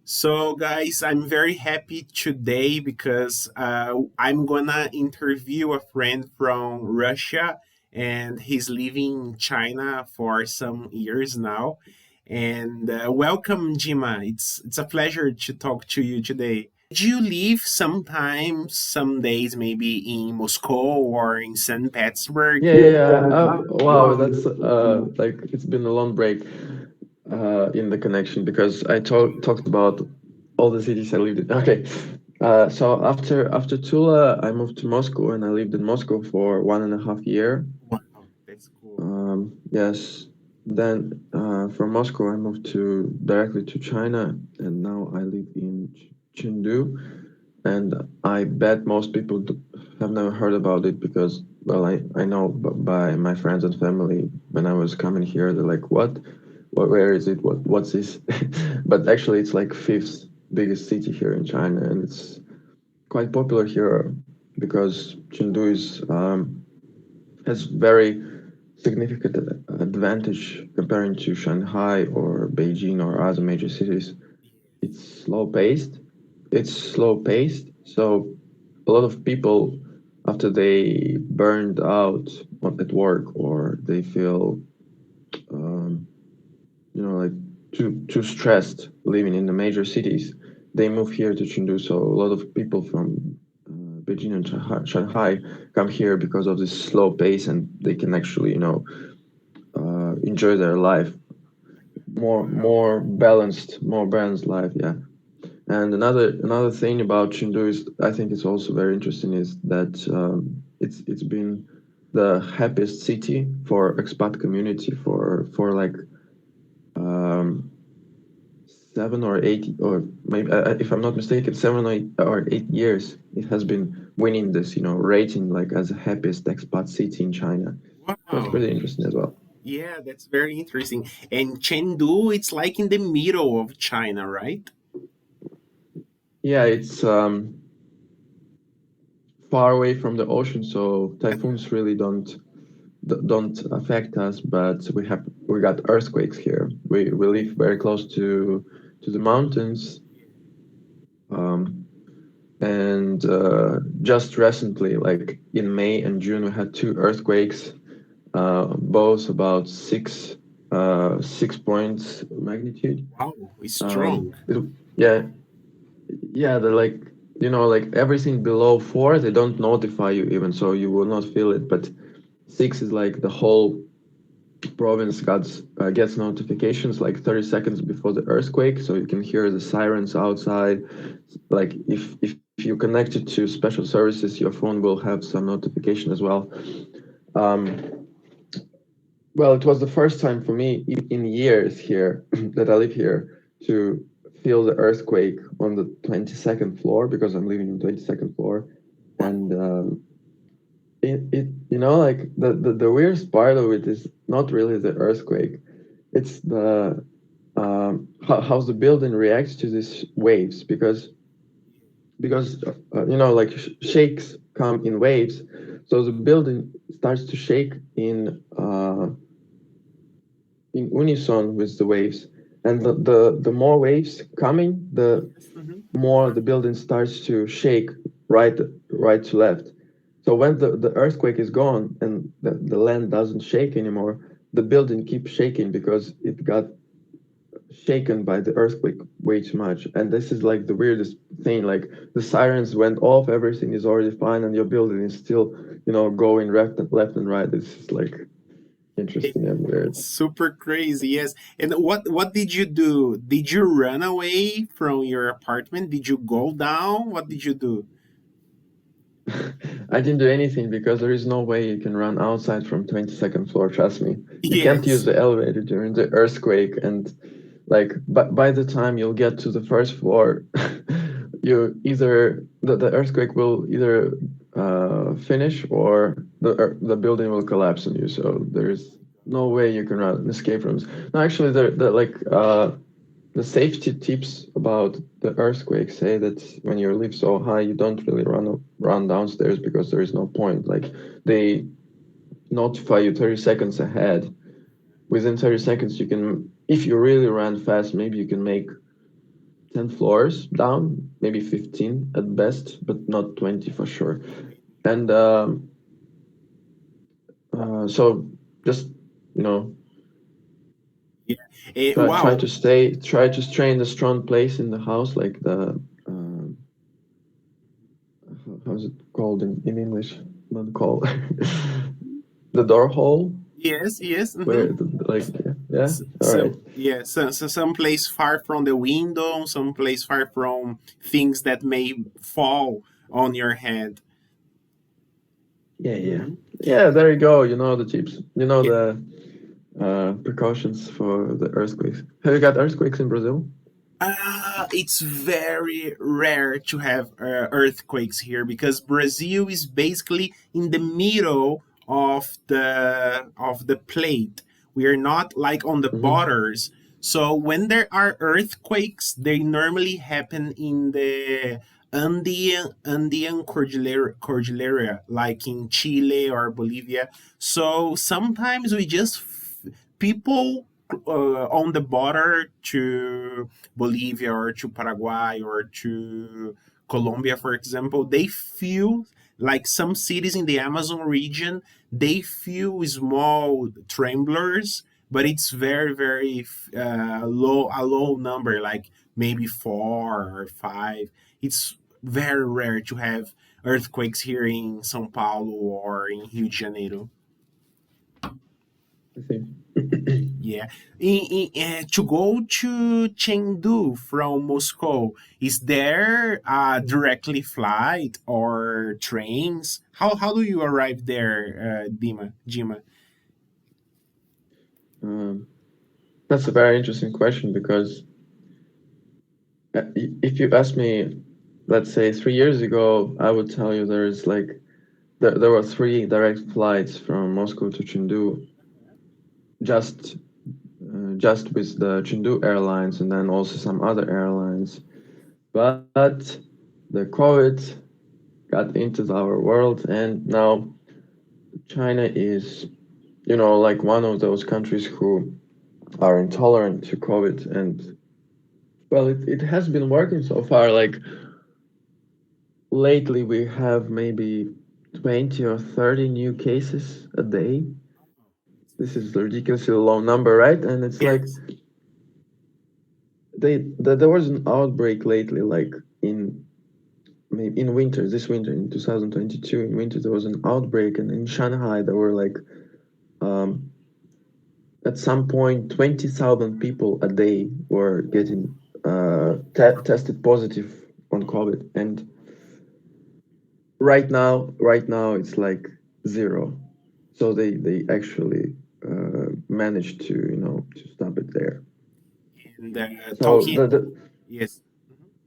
So, guys, I'm very happy today because I'm gonna interview a friend from Russia, and he's living in China for some years now. And welcome, Jima. It's a pleasure to talk to you today. Did you live sometimes, some days, maybe in Moscow or in St. Petersburg? Yeah, yeah, yeah. Wow, that's like it's been a long break in the connection because I talked about all the cities I lived in. Okay, so after Tula, I moved to Moscow and I lived in Moscow for 1.5 year. Wow, that's cool. Yes, then from Moscow I moved to directly to China, and now I live in Chengdu. And I bet most people have never heard about it because, well, I know by my friends and family when I was coming here, they're like, what, where is it? What's this? But actually, it's like fifth biggest city here in China, and it's quite popular here because Chengdu is has very significant advantage comparing to Shanghai or Beijing or other major cities. It's slow paced. It's slow paced, so a lot of people after they burned out at work or they feel um, like too stressed living in the major cities, they move here to Chengdu. So a lot of people from Beijing and Shanghai come here because of this slow pace, and they can actually enjoy their life Wow. more balanced life. Yeah. And another thing about Chengdu is I think it's also very interesting is that it's been the happiest city for expat community for like um, 7 or 8 or maybe if I'm not mistaken 7 or 8 years it has been winning this rating like as the happiest expat city in China. So it's Wow. pretty interesting as well. Yeah, that's very interesting. And Chengdu, it's like in the middle of China, right? Yeah, it's far away from the ocean, so typhoons really don't affect us, but we got earthquakes here. We live very close to the mountains, um, and just recently, like in May and June, we had two earthquakes, both about 6 points magnitude. Wow, it's Um, strong. it, yeah, yeah, they're like like everything below 4, they don't notify you even, so you will not feel it. But 6 is like the whole province gets notifications like 30 seconds before the earthquake, so you can hear the sirens outside. Like if you connect it to special services, your phone will have some notification as well. um, well, it was the first time for me in years here that I live here to feel the earthquake on the 22nd floor because I'm living in 22nd floor. And Wow. it like the weirdest part of it is not really the earthquake. It's the how the building reacts to these waves because like shakes come in waves, so the building starts to shake in unison with the waves, and the more waves coming, the Yes. Mhm. more the building starts to shake right right to left. So when the earthquake is gone and the land doesn't shake anymore, the building keeps shaking because it got shaken by the earthquake way too much. And this is like the weirdest thing. Like the sirens went off, everything is already fine, and your building is still, going left and right. This is like interesting and weird. Super crazy, yes. And what did you do? Did you run away from your apartment? Did you go down? What did you do? I didn't do anything because there is no way you can run outside from 22nd floor. Trust me, you can't use Yes. the elevator during the earthquake, and like by the time you'll get to the first floor, you either the earthquake will either finish or the building will collapse on you. So there's no way you can run escape rooms. No, actually, the like the safety tips about the earthquake say that when you live so high, you don't really run downstairs because there is no point. Like they notify you 30 seconds ahead. Within 30 seconds, you can, if you really ran fast, maybe you can make 10 floors down, maybe 15 at best, but not 20 for sure. And so just, you know, Yeah. try Wow. to stay in a strong place in the house, like the how's it called in English? Not call the door hole Yes, yes. where Mm-hmm. like yeah, all right. Some yeah, some place far from the window, some place far from things that may fall on your head. Yeah, yeah, Hmm. yeah. There you go. You know the tips. You know the precautions for the earthquakes. Have you got earthquakes in Brazil? It's very rare to have earthquakes here because Brazil is basically in the middle of the plate. We are not like on the Mm-hmm. borders. So when there are earthquakes, they normally happen in the Andean Cordillera, like in Chile or Bolivia. So sometimes we just people on the border to Bolivia or to Paraguay or to Colombia, for example, they feel like some cities in the Amazon region, they feel small tremblers, but it's very a low number, like maybe 4 or 5. It's very rare to have earthquakes here in São Paulo or in Rio de Janeiro. I see. Yeah. To go to Chengdu from Moscow, is there a directly flight or trains? How do you arrive there, Jima? Um, that's a very interesting question because if you asked me, let's say 3 years ago, I would tell you there's like there were three direct flights from Moscow to Chengdu, just just with the Chengdu Airlines and then also some other airlines. But the COVID got into our world, and now China is, you know, like one of those countries who are intolerant to COVID. And well, it has been working so far. Like lately, we have maybe 20 or 30 new cases a day. This is a ridiculously low number, right? And it's like Yes. there was an outbreak lately, like in maybe in winter, this winter in 2022, in winter there was an outbreak, and in Shanghai there were like um, at some point 20,000 people a day were getting tested positive on COVID, and right now it's like zero. So they actually managed to to stop it there. And So talking. the Yes.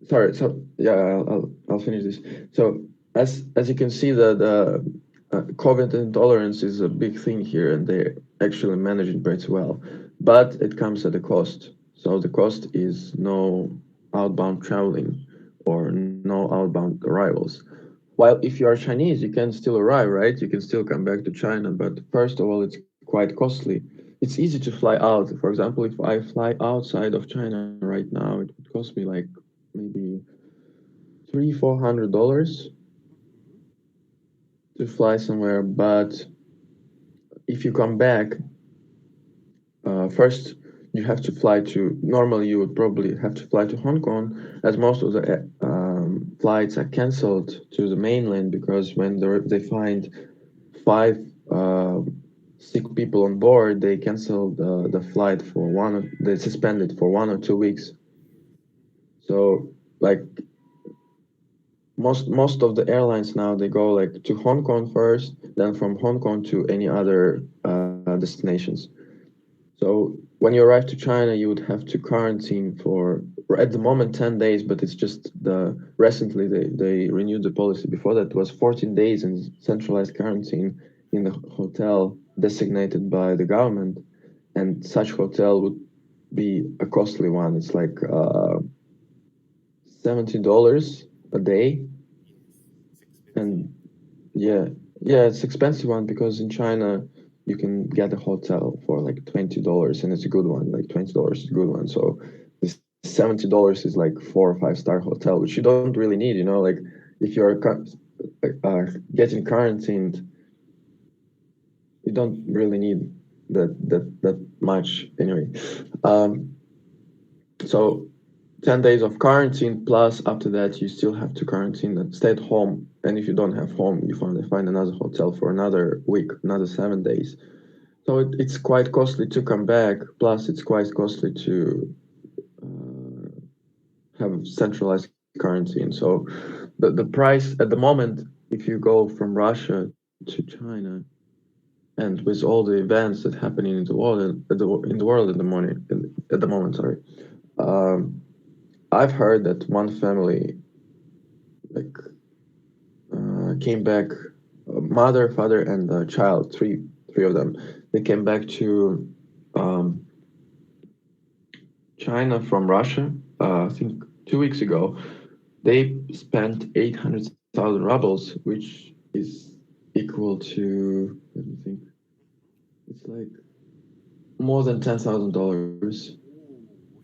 sorry, so yeah, I'll finish this. So as you can see, the COVID intolerance is a big thing here, and they actually manage it pretty well, but it comes at a cost. So the cost is no outbound traveling or no outbound arrivals. While if you are Chinese, you can still arrive, right? You can still come back to China, but first of all, it's quite costly. It's easy to fly out. For example, if I fly outside of China right now, it would cost me like maybe $300-400 to fly somewhere. But if you come back, first you have to fly to. Normally, you would probably have to fly to Hong Kong, as most of the flights are cancelled to the mainland because when they find five uh, sick people on board, they cancel the flight for they suspend it for 1 or 2 weeks. So like most of the airlines now they go like to Hong Kong first, then from Hong Kong to any other destinations. So when you arrive to China, you would have to quarantine for at the moment 10 days, but it's just recently they renewed the policy. Before that it was 14 days in centralized quarantine in the hotel designated by the government, and such hotel would be a costly one. It's like $70 a day, It's expensive. and yeah, yeah, it's expensive one because in China you can get a hotel for like $20 and it's a good one. Like $20 is a good one. So this is $70 is like 4 or 5 star hotel, which you don't really need, like if you're getting quarantined, you don't really need that much anyway. Um, so 10 days of quarantine plus after that you still have to quarantine and stay at home, and if you don't have home you find another hotel for another week, another 7 days. So it's quite costly to come back, plus it's quite costly to have centralized quarantine. So the price at the moment, if you go from Russia to China, and with all the events that happening in the world in the world in the morning at the moment, sorry, um, I've heard that one family like came back, mother, father, and child, three of them. They came back to um, China from Russia. I think 2 weeks ago, they spent 800,000 rubles, which is equal to, let me think, it's like more than $10,000. Ooh,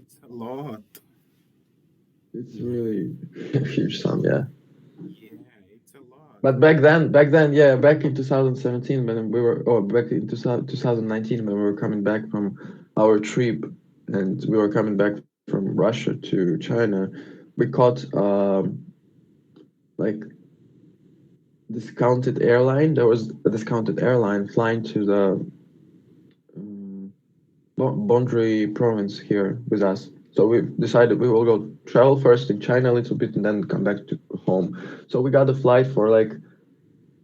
it's a lot. It's Yeah, really a huge sum, yeah. yeah, it's a lot. But back then, yeah, back in 2017 when we were, or back in 2019 when we were coming back from our trip, and we were coming back from Russia to China, we caught like discounted airline. There was a discounted airline flying to the um, Bondry province here with us. So we decided we will go travel first in China a little bit and then come back to home. So we got a flight for like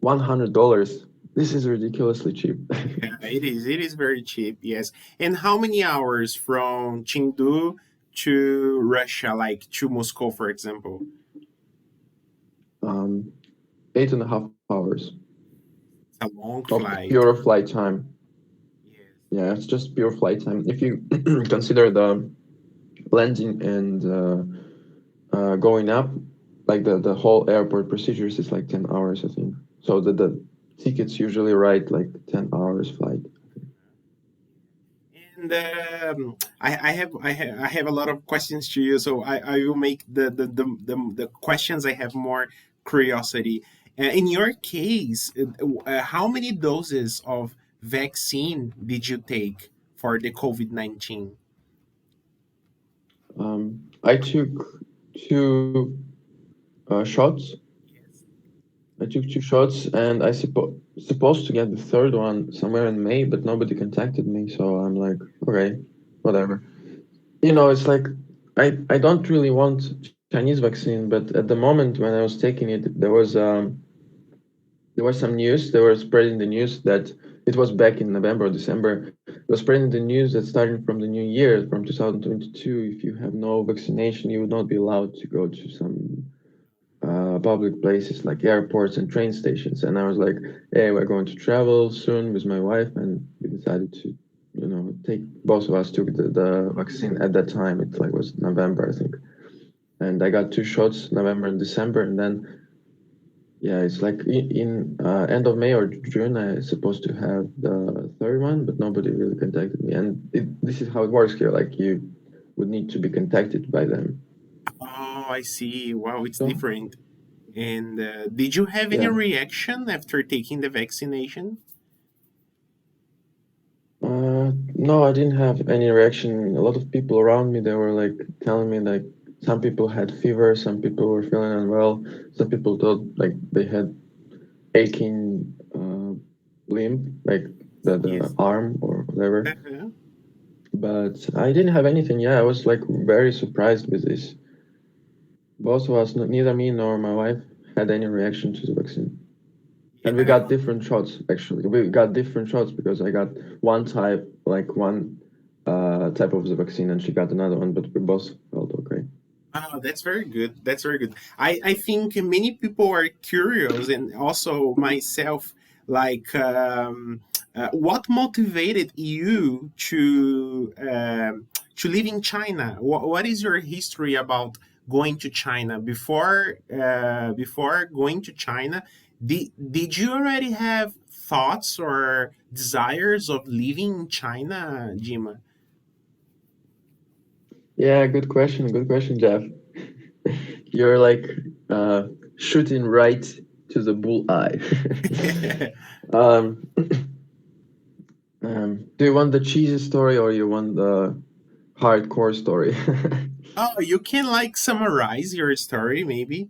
$100. This is ridiculously cheap. Yeah, it is. It is very cheap. Yes. And how many hours from Chengdu to Russia, like to Moscow, for example? um, 8.5 hours It's a long of pure flight. flight time. Yes. Yeah, it's just pure flight time. If you consider the landing and going up, like the whole airport procedures is like 10 hours, I think. So the tickets usually write like 10 hours flight. And I have a lot of questions to you, so I will make the questions I have more curiosity. In your case, how many doses of vaccine did you take for the COVID-19? I took two shots. Yes. I took two shots, and I supposed to get the third one somewhere in May, but nobody contacted me, so I'm like, okay, whatever. It's like I don't really want Chinese vaccine, but at the moment when I was taking it, there was some news. They were spreading the news that it was back in November or December. They were spreading the news that starting from the new year, from 2022, if you have no vaccination, you would not be allowed to go to some public places like airports and train stations. And I was like, hey, we're going to travel soon with my wife, and we decided to, take both of us took the vaccine at that time. It like was November, I think, and I got two shots, November and December, and then yeah, it's like in end of May or June, I supposed to have the third one, but nobody really contacted me. And this is how it works here. Like you would need to be contacted by them. Oh, I see. Wow, it's So different. And did you have any yeah. reaction after taking the vaccination? No, I didn't have any reaction. A lot of people around me, they were like telling me like some people had fever, some people were feeling unwell, some people thought like they had aching limb, like the Yes. arm or whatever. Uh-huh. But I didn't have anything. Yeah, I was like very surprised with this. Both of us, neither me nor my wife, had any reaction to the vaccine. And we Yeah. got different shots actually. We got different shots because I got one type, like one type of the vaccine, and she got another one, but we both felt okay. Oh, that's very good. That's very good. I think many people are curious, and also myself, like, what motivated you to live in China? What is your history about going to China before going to China? Did you already have thoughts or desires of living in China, Jima? Yeah, good question, Jeff. You're like uh, shooting right to the bull eye. um, do you want the cheesy story or you want the hardcore story? Oh, you can like summarize your story, maybe.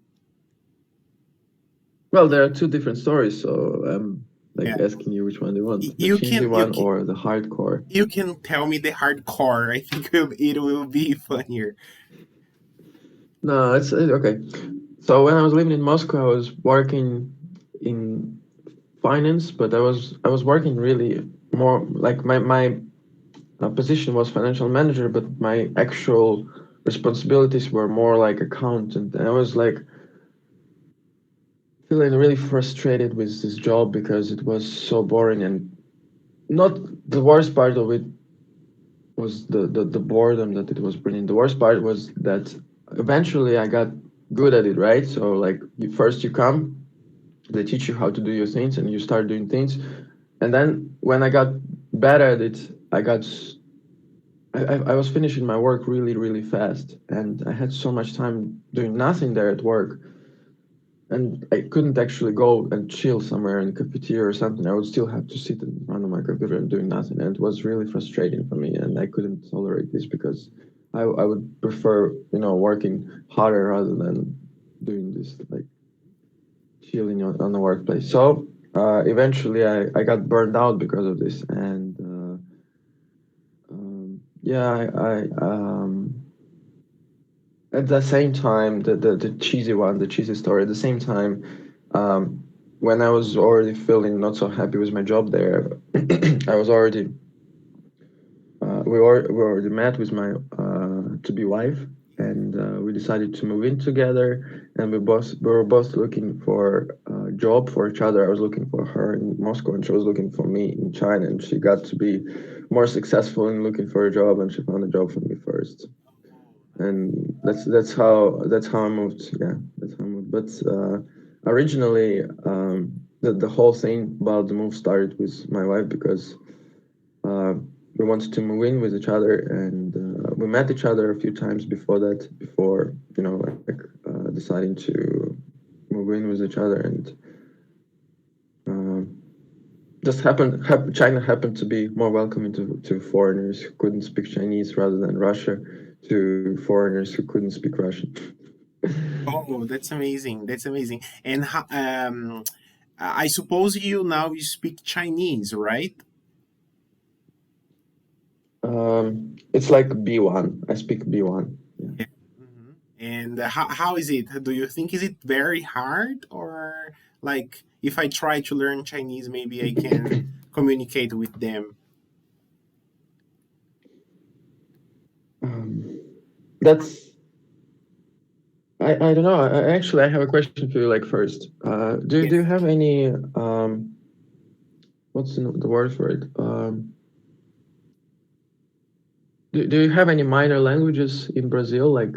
Well, there are two different stories, so I'm like Yeah, asking you which one do you want, the you cheesy can you one can or the hardcore? you can tell me the hardcore. I think it will be funnier. No, it's okay. So when I was living in Moscow, I was working in finance, but I was working really more like my position was financial manager, but my actual responsibilities were more like accountant. And I was like feeling really frustrated with this job because it was so boring and not the worst part of it was the boredom that it was bringing. The worst part was that eventually I got good at it, right? So like first you come, they teach you how to do your things and you start doing things. And then when I got better at it, I was finishing my work really, really fast. And I had so much time doing nothing there at work. And I couldn't actually go and chill somewhere in the cafeteria or something. I would still have to sit in front of my computer and doing nothing. And it was really frustrating for me. And I couldn't tolerate this because I would prefer, working harder rather than doing this like chilling on the workplace. So eventually I got burned out because of this. And yeah, at the same time, the cheesy one, the cheesy story, at the same time, when I was already feeling not so happy with my job there, I was already we already met with my to be wife, and we decided to move in together. And we were both looking for a job for each other. I was looking for her in Moscow, and she was looking for me in China. And she got to be more successful in looking for a job, and she found a job for me first. And that's how I moved. Yeah, that's how I moved. But originally, the whole thing about the move started with my wife because uh, we wanted to move in with each other, and we met each other a few times before that, before like deciding to move in with each other, and um, just China happened to be more welcoming to foreigners who couldn't speak Chinese rather than Russia to foreigners who couldn't speak Russian. Oh, that's amazing. That's amazing. And I suppose you speak Chinese, right? It's like B1. I speak B1. Yeah. Yeah. And how is it? Do you think is it very hard, or like if I try to learn Chinese, maybe I can communicate with them? Um, that's I don't know. Actually, I have a question for you. Like first, do Yes. you have any what's the word for it? Do you have any minor languages in Brazil, like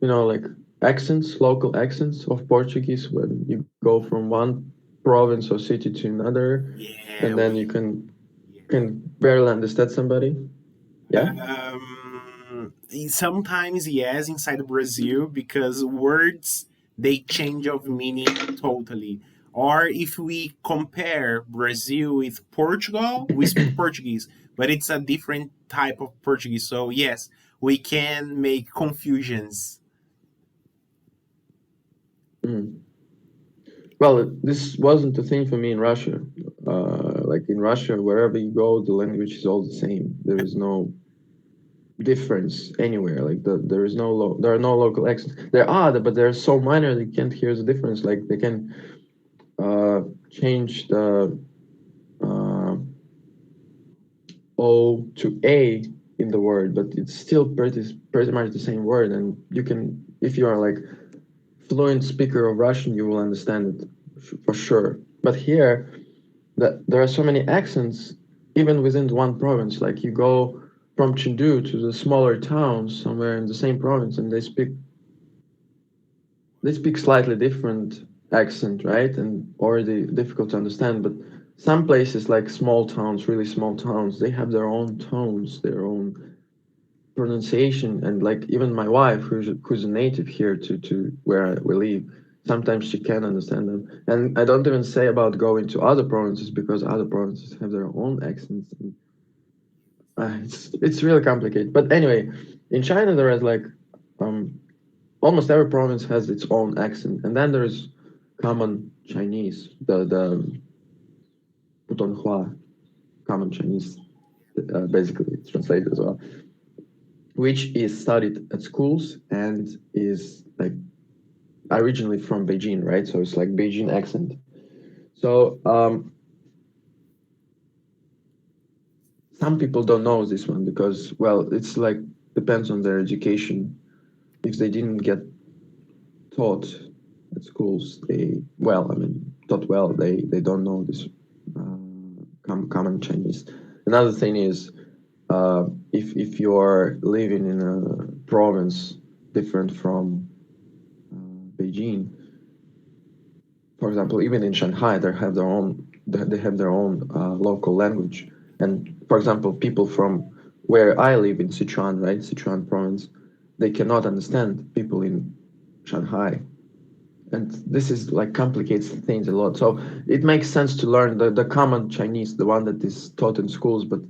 like accents, local accents of Portuguese when you go from one province or city to another, and Yeah, then you we. Yeah. can barely understand somebody? Yeah. Sometimes yes, inside Brazil because words they change of meaning totally. Or if we compare Brazil with Portugal, we speak Portuguese, but it's a different type of Portuguese. So yes, we can make confusions. Mm. Well, this wasn't a thing for me in Russia. Like in Russia, wherever you go, the language is all the same. There is no difference anywhere. Like there are no local accents. There are, but they're so minor that you can't hear the difference. Like they can change the uh, O to A in the word, but it's still pretty much the same word. And you can, if you are like fluent speaker of Russian, you will understand it for sure. But here, that there are so many accents even within one province. Like you go from Chengdu to the smaller towns somewhere in the same province, and they speak slightly different accent, right? And already difficult to understand. But some places like small towns, really small towns, they have their own tones, their own. pronunciation, and like even my wife, who's a native here to where we live, sometimes she can't understand them. And I don't even say about going to other provinces because other provinces have their own accents. And, it's really complicated. But anyway, in China there is like um, almost every province has its own accent, and then there's common Chinese, the Putonghua, common Chinese, basically translated as well, which is studied at schools and is like originally from Beijing, right? So it's like Beijing accent. So some people don't know this one because, well, it's like depends on their education. If they didn't get taught at schools, I mean, taught well, they don't know this common Chinese. Another thing is if you're living in a province different from Beijing, for example, even in Shanghai, they have their own local language. And for example, people from where I live in Sichuan, right, Sichuan province, they cannot understand people in Shanghai, and this is like complicates things a lot. So it makes sense to learn the common Chinese, the one that is taught in schools, but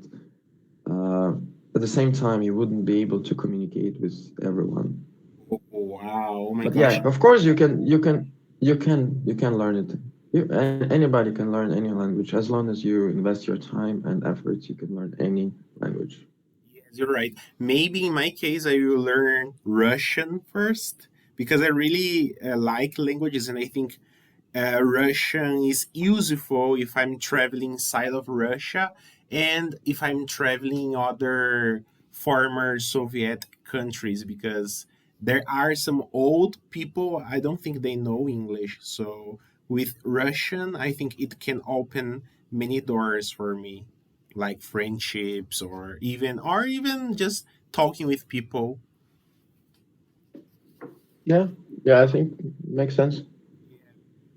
uh, at the same time, you wouldn't be able to communicate with everyone. Oh, wow. Oh my But gosh. yeah, of course you can learn it. Anybody can learn any language as long as you invest your time and efforts. You can learn any language. Yes, you're right. Maybe in my case, I will learn Russian first because I really like languages, and I think Russian is useful if I'm traveling inside of Russia and if I'm traveling other former Soviet countries because there are some old people, I don't think they know English. So with Russian, I think it can open many doors for me, like friendships or even just talking with people. Yeah, yeah, I think makes sense.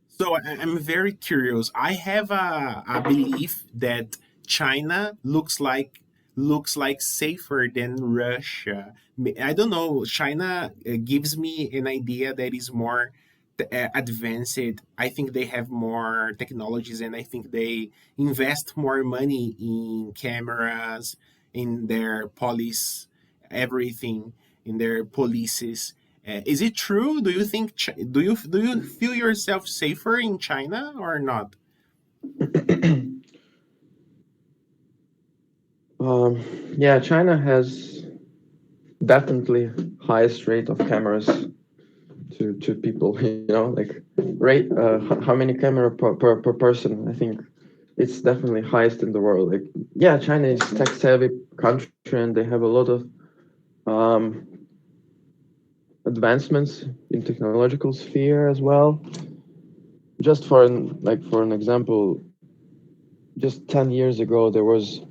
So I'm very curious. I have a belief that China looks like safer than Russia. I don't know. China gives me an idea that is more advanced. I think they have more technologies, and I think they invest more money in cameras, in their police, everything, in their policies. Is it true? Do you think do you feel yourself safer in China or not? um, yeah, China has definitely highest rate of cameras to people. Like rate how many camera per person. I think it's definitely highest in the world. Like yeah, China is tech savvy country and they have a lot of um, advancements in technological sphere as well. Just for an example, just 10 years ago there was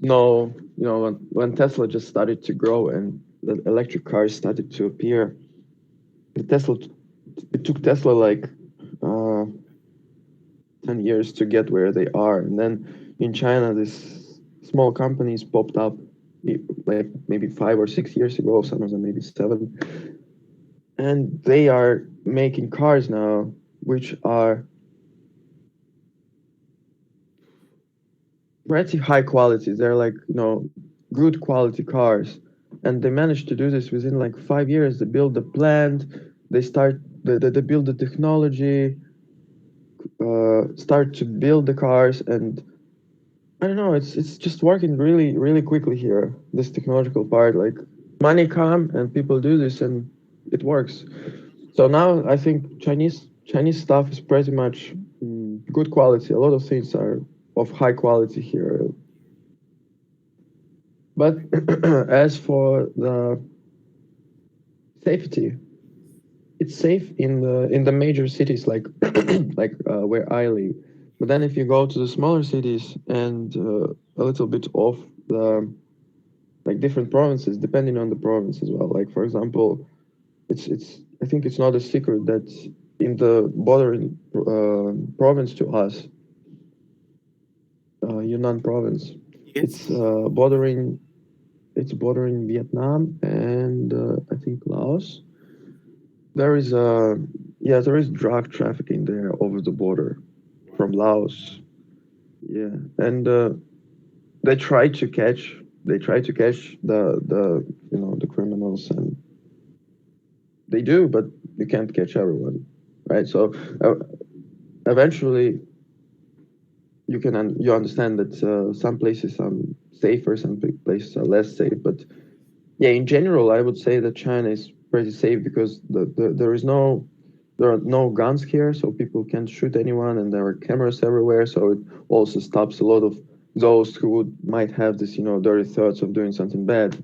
no, when Tesla just started to grow and the electric cars started to appear, the Tesla it took Tesla like uh, 10 years to get where they are. And then in China, these small companies popped up like maybe 5 or 6 years ago, some of them maybe 7. And they are making cars now, which are pretty high quality. They're like, good quality cars. And they managed to do this within like 5 years. They build the plant, they build the technology, start to build the cars, and I don't know. It's just working really really quickly here. This technological part, like money come and people do this and it works. So now I think Chinese stuff is pretty much good quality. A lot of things are of high quality here. But as for the safety, it's safe in the major cities like where I live. But then if you go to the smaller cities and a little bit off the like different provinces depending on the province as well. Like for example, it's I think it's not a secret that in the bordering province to us, Yunnan province, Yes. it's bordering. it's bordering Vietnam and I think Laos. There is yeah, there is drug trafficking there over the border from Wow. Laos. Yeah, and they try to catch the the criminals, and they do, but you can't catch everyone, right? So uh, eventually you understand that some places are safer, some places are less safe, but yeah, in general, I would say that China is pretty safe because there are no guns here, so people can't shoot anyone, and there are cameras everywhere. So it also stops a lot of those who might have this, dirty thoughts of doing something bad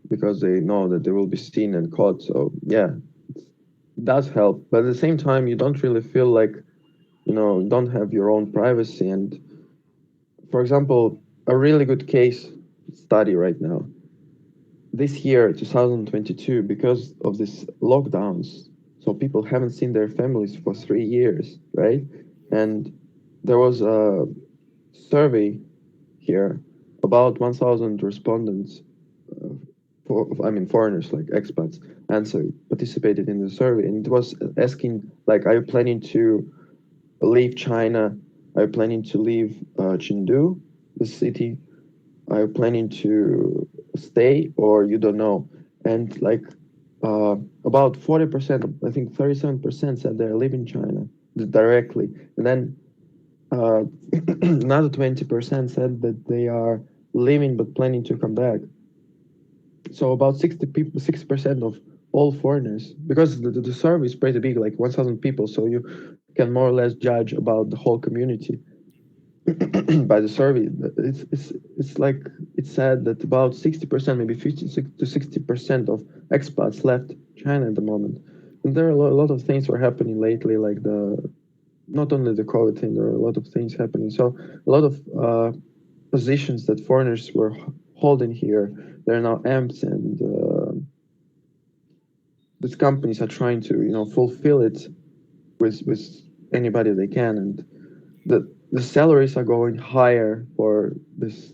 because they know that they will be seen and caught. So yeah, it does help, but at the same time, you don't really feel like you don't have your own privacy. And for example, a really good case study right now this year, 2022, because of these lockdowns, so people haven't seen their families for 3 years, right? Yes. And there was a survey here about 1,000 respondents, uh, I mean foreigners like expats, answered, participated in the survey, and it was asking like, are you planning to leave China? Are you planning to leave Chengdu, the city? Are you planning to stay or you don't know? And like uh, about 40%, I think 37% said they're leaving China directly. And then uh, another 20% said that they are leaving but planning to come back. So about 60 people, 60% of all foreigners, because the survey is pretty big, like 1,000 people, so you can more or less judge about the whole community by the survey. It's like it said that about 60%, maybe 50 to 60% of expats left China at the moment. And there are a lot of things were happening lately, like the not only the COVID thing, there are a lot of things happening. So a lot of positions that foreigners were holding here, they're now empty, and these companies are trying to fulfill it with anybody they can, and the salaries are going higher for this,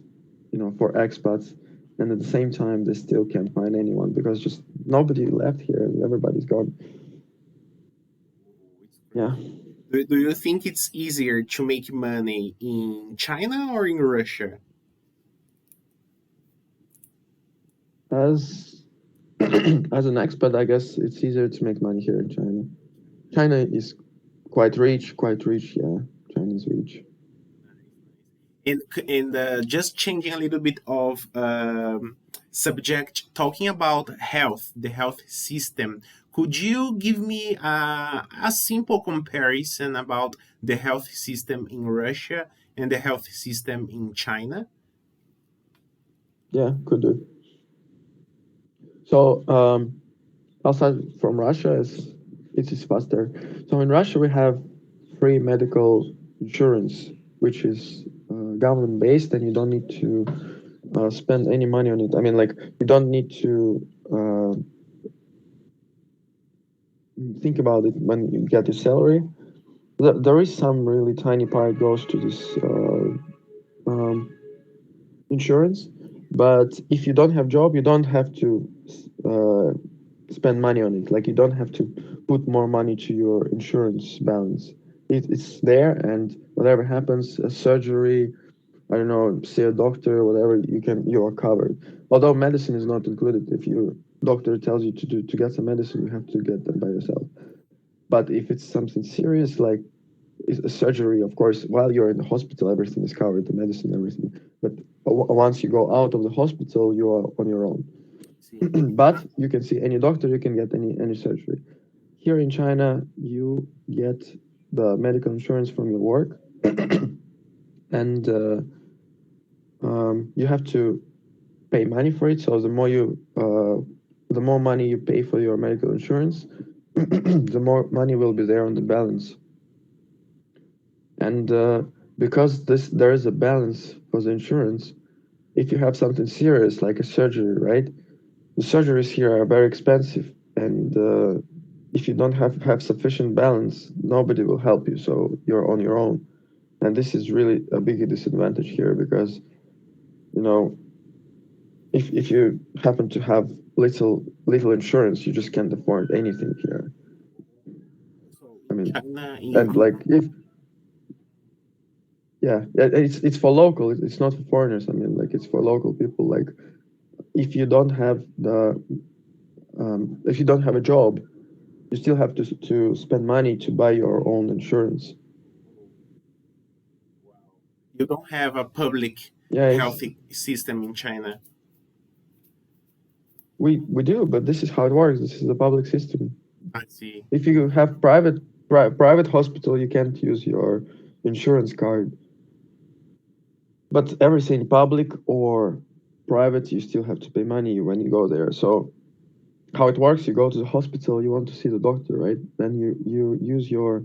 for expats, and at the same time they still can't find anyone because just nobody left here and everybody's gone. Oh, it's Yeah, crazy. Do you think it's easier to make money in China or in Russia? as as an expat, I guess it's easier to make money here in China. China is quite rich. Yeah, China is rich. Nice, nice. And just changing a little bit of subject, talking about health, the health system. Could you give me a simple comparison about the health system in Russia and the health system in China? Yeah, could do. So outside from Russia, it is faster. So in Russia, we have free medical insurance, which is government based, and you don't need to spend any money on it. I mean, like you don't need to think about it when you get your salary. There is some really tiny part goes to this insurance, but if you don't have job, you don't have to uh, spend money on it. Like you don't have to put more money to your insurance balance. It's there, and whatever happens, a surgery, I don't know, see a doctor, whatever, you are covered. Although medicine is not included. If your doctor tells you to get some medicine, you have to get them by yourself. But if it's something serious like is a surgery, of course, while you're in the hospital, everything is covered, the medicine, everything. But once you go out of the hospital, you are on your own. See. But you can see any doctor, you can get any surgery. Here in China, you get the medical insurance from your work, and you have to pay money for it. So the more money you pay for your medical insurance, the more money will be there on the balance. And because there is a balance for the insurance, if you have something serious like a surgery, right? The surgeries here are very expensive, and if you don't have sufficient balance, nobody will help you. So you're on your own, and this is really a big disadvantage here because you know if you happen to have little insurance, you just can't afford anything here. So I in mean, China, and like if it's for local. It's not for foreigners. I mean, like it's for local people. Like if you don't have the if you don't have a job, you still have to spend money to buy your own insurance. you don't have a public Yeah, health system in China. we do, but this is how it works. This is the public system. I see. If you have private hospital, you can't use your insurance card. But everything public or private, you still have to pay money when you go there. So how it works, you go to the hospital, you want to see the doctor, right? Then you use your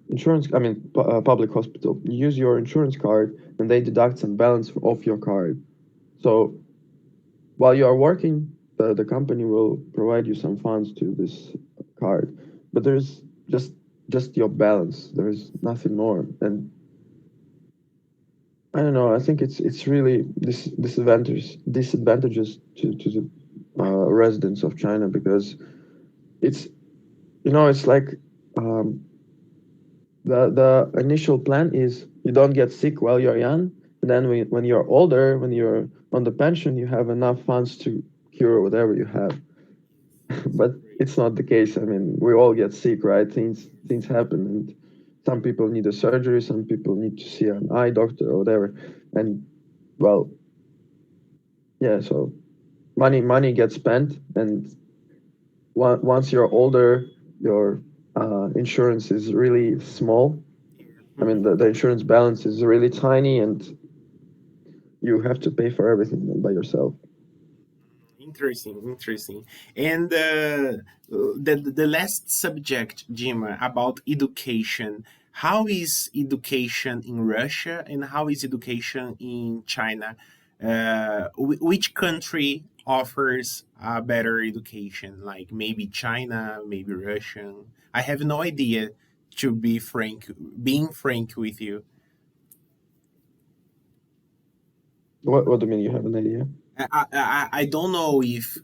insurance, I mean, public hospital, you use your insurance card and they deduct some balance off your card. So while you are working, the company will provide you some funds to this card, but there's just your balance. There's nothing more. And I don't know. I think it's really disadvantages to the residents of China because it's it's like um, the initial plan is you don't get sick while you're young, and then when you're older, when you're on the pension, you have enough funds to cure whatever you have. But it's not the case. I mean, we all get sick, right? Things happen, and some people need a surgery, some people need to see an eye doctor or whatever. And well, yeah, so money gets spent, and once you're older, your insurance is really small. I mean, Mhm. the insurance balance is really tiny, and you have to pay for everything by yourself. Interesting, interesting. And the last subject, Jim, about education. How is education in Russia and how is education in China? Which country offers a better education? Like maybe China, maybe Russian. I have no idea. To be frank, being frank with you. What do you mean? You have an idea? I don't know if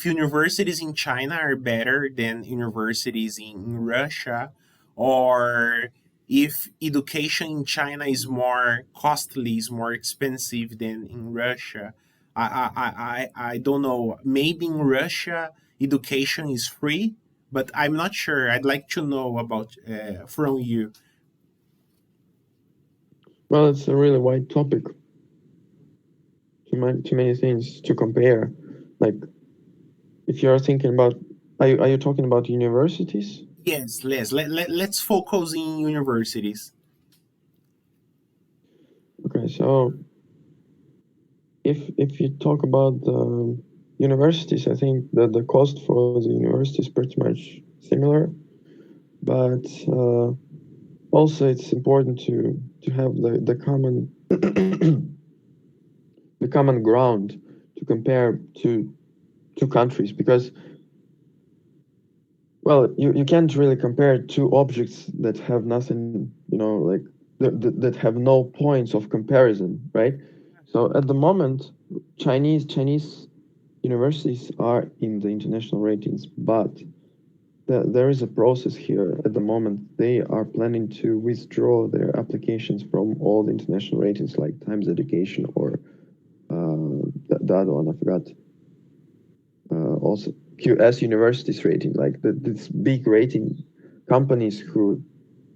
universities in China are better than universities in Russia, or if education in China is more costly, is more expensive than in Russia. I don't know. Maybe in Russia education is free, but I'm not sure. I'd like to know about from you. Well, it's a really wide topic. Too many things to compare. Like if you're thinking about, are you talking about universities? Yes, let's focus in universities. Okay, so if you talk about the universities, I think that the cost for the university is pretty much similar, but also it's important to have the common the common ground to compare to two countries because well you can't really compare two objects that have nothing like that have no points of comparison, right? So at the moment Chinese universities are in the international ratings, but there is a process here at the moment. They are planning to withdraw their applications from all the international ratings like Times Education or the other one I forgot. Also QS Universities rating, like this big rating companies who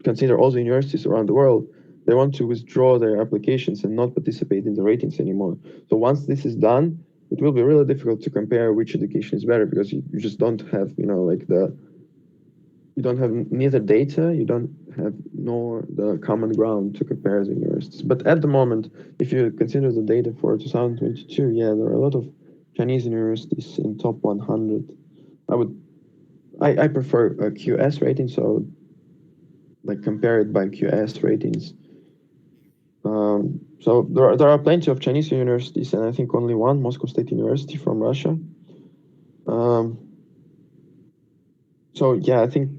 consider all the universities around the world, they want to withdraw their applications and not participate in the ratings anymore. So once this is done, it will be really difficult to compare which education is better because you just don't have, like you don't have neither data, you don't have nor the common ground to compare the universities. But at the moment, if you consider the data for 2022, yeah, there are a lot of Chinese universities in top 100. I would, I prefer a QS rating, so like compare it by QS ratings. So there are plenty of Chinese universities, and I think only one, Moscow State University from Russia. Um, so yeah, I think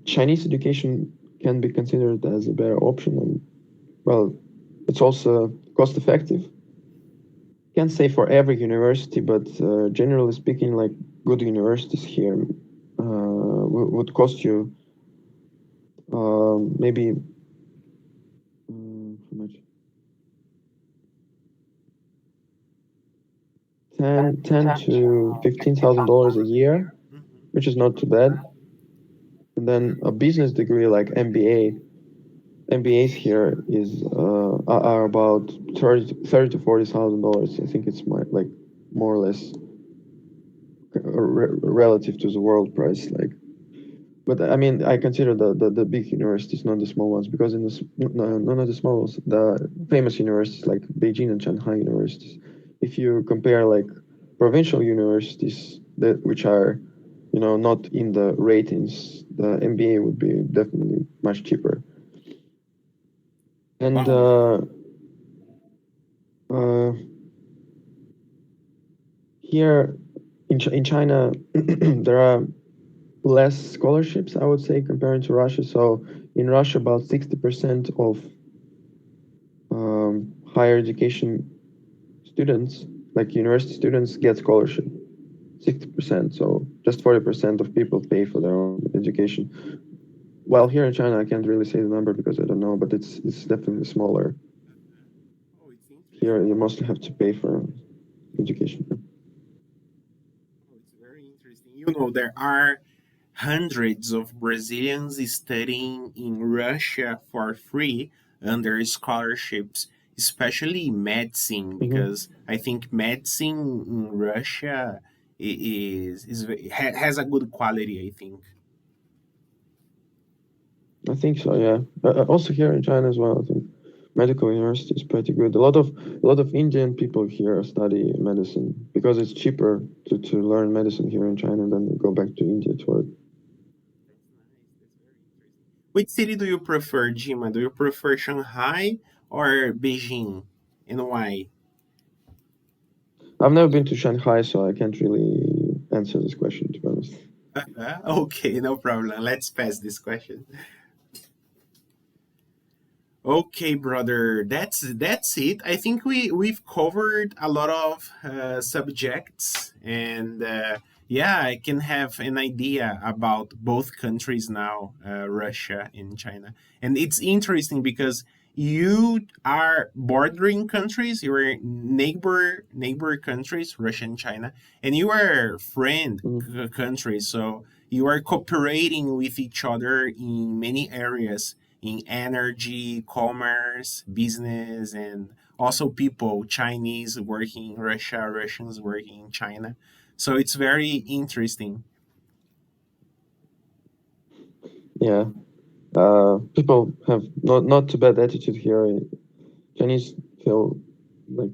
Chinese education can be considered as a better option, and well, it's also cost effective. can't say for every university, but generally speaking, like good universities here would cost you maybe how much? 10 to $15,000 a year, Hmm. which is not too bad. And then a business degree like MBA, MBAs here are about 30 to $40,000. I think it's like more or less relative to the world price. Like, but I mean, I consider the big universities, not the small ones, because in the no, none of the small ones, the famous universities like Beijing and Shanghai universities, if you compare like provincial universities that which are, you know, not in the ratings, the MBA would be definitely much cheaper. And Wow. uh, here in China, there are less scholarships, I would say, compared to Russia. So in Russia, about 60% of higher education students, like university students, get scholarship. 60%. So just 40% of people pay for their own education. While here in China, I can't really say the number because I don't know, but it's definitely smaller. Oh, it's interesting. Here, you mostly have to pay for education. Oh, it's very interesting. You know, there are hundreds of Brazilians studying in Russia for free under scholarships, especially medicine, Hmm. because I think medicine in Russia has a good quality. I think. I think so. Yeah. Also here in China as well, I think medical university is pretty good. A lot of Indian people here study medicine because it's cheaper to learn medicine here in China than go back to India to work. That's nice. That's very interesting. Which city do you prefer, Jima? Do you prefer Shanghai or Beijing, and why? I've never been to Shanghai, so I can't really answer this question to be honest. Okay, no problem. Let's pass this question. Okay, brother, that's it. I think we've covered a lot of subjects, and yeah, I can have an idea about both countries now, Russia and China. And it's interesting because you are bordering countries, you are neighbor countries, Russia and China, and you are friend Mm. countries. So you are cooperating with each other in many areas in energy, commerce, business, and also people, Chinese working in Russia, Russians working in China. So it's very interesting. Yeah. People have not too bad attitude here. Chinese feel like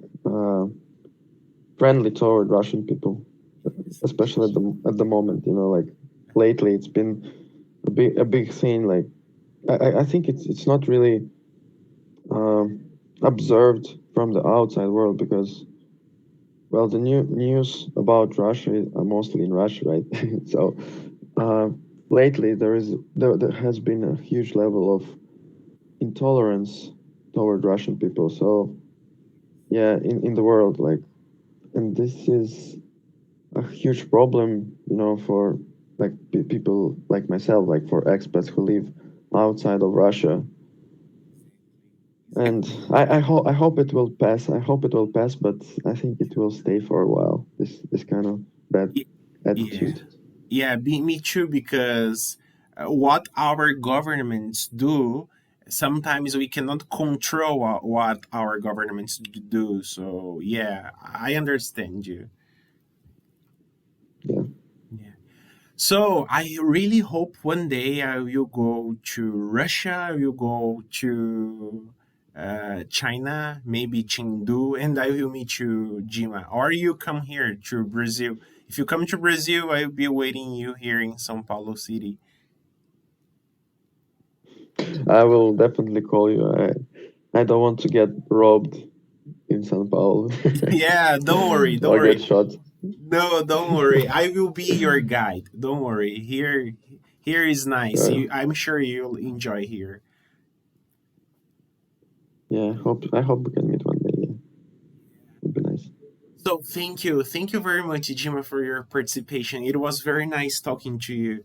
friendly toward Russian people, Yes, especially at the moment. You know, like lately, it's been a big thing. Like I think it's not really observed from the outside world because well, the news about Russia are mostly in Russia, right? So uh, lately there has been a huge level of intolerance toward Russian people. So yeah, in the world, like, and this is a huge problem, you know, for like people like myself, like for expats who live outside of Russia. And exactly. I hope it will pass. I hope it will pass, but I think it will stay for a while. This kind of bad Exactly. Yeah, attitude. yeah, me too. Because what our governments do, sometimes we cannot control what our governments do. So yeah, I understand you. Yeah. Yeah. So I really hope one day I will go to Russia, I will go to China, maybe Chengdu, and I will meet you, Jima. Or you come here to Brazil. If you come to Brazil, I will be waiting you here in São Paulo City. I will definitely call you. I don't want to get robbed in São Paulo Yeah, don't worry, don't or get worry. shot. No, don't worry. I will be your guide. Don't worry. Here is nice. Sure. I'm sure you'll enjoy here. Yeah. I hope we can meet one day. Yeah, would be nice. So thank you very much, Jima, for your participation. It was very nice talking to you.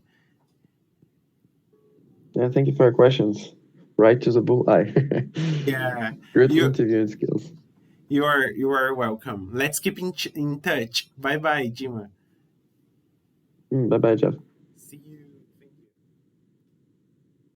Yeah, thank you for your questions. Right to the bullseye. Yeah, Great you interviewing skills. you are welcome. Let's keep in touch. Bye bye, Jima. Bye bye, Jeff. See you.